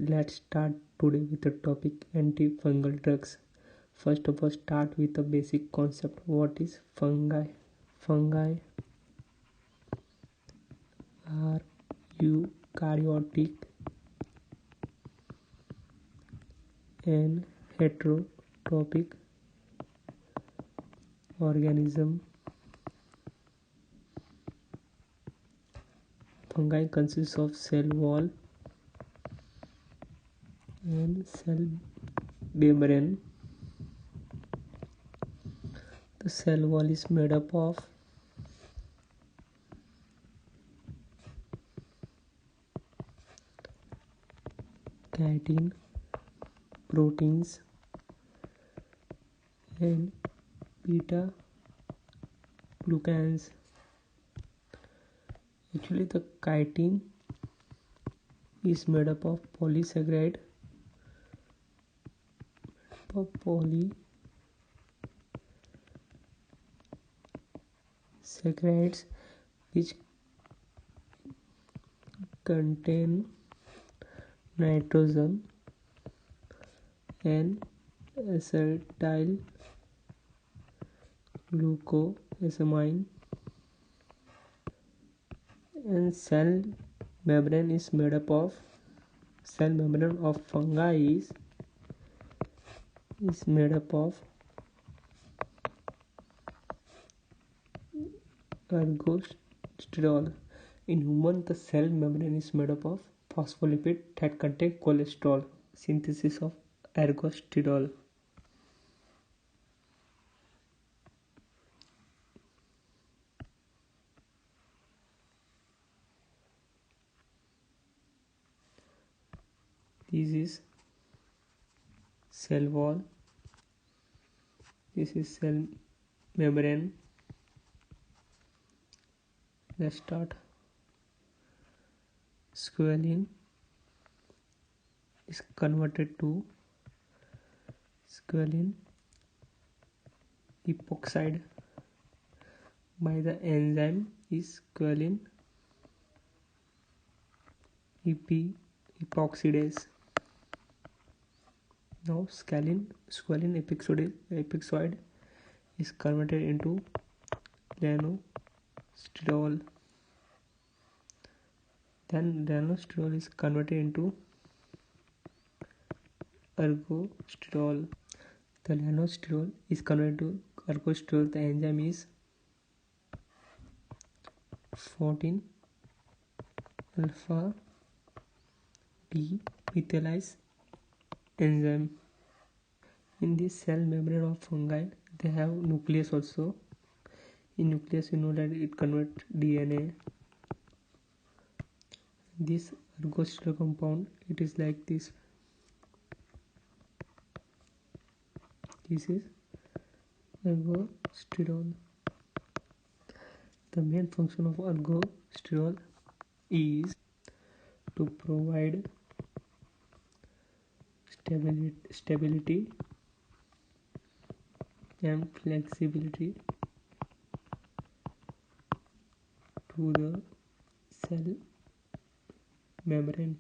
Let's start today with the topic antifungal drugs. First of all, start with the basic concept. What is fungi? Fungi are eukaryotic and heterotrophic organism. Fungi consists of cell wall and cell membrane. The cell wall is made up of chitin, proteins and beta glucans. Actually, the chitin is made up of polysaccharides which contain nitrogen and acetyl glucosamine, and cell membrane of fungi is made up of ergosterol. In human, the cell membrane is made up of phospholipid that contain cholesterol. Synthesis of ergosterol. This is cell wall. This is cell membrane. Let's start. Squalene is converted to squalene epoxide by the enzyme is squalene epoxidase. Now squalene epoxide is converted into lanosterol. Then lanosterol is converted into ergosterol. The lanosterol is converted to ergosterol. The enzyme is 14 alpha demethylase enzyme. In this cell membrane of fungi, they have nucleus also. In nucleus, you know that it converts DNA. This ergosterol compound, it is like this. This is ergosterol. The main function of ergosterol is to provide stability and flexibility to the cell membrane.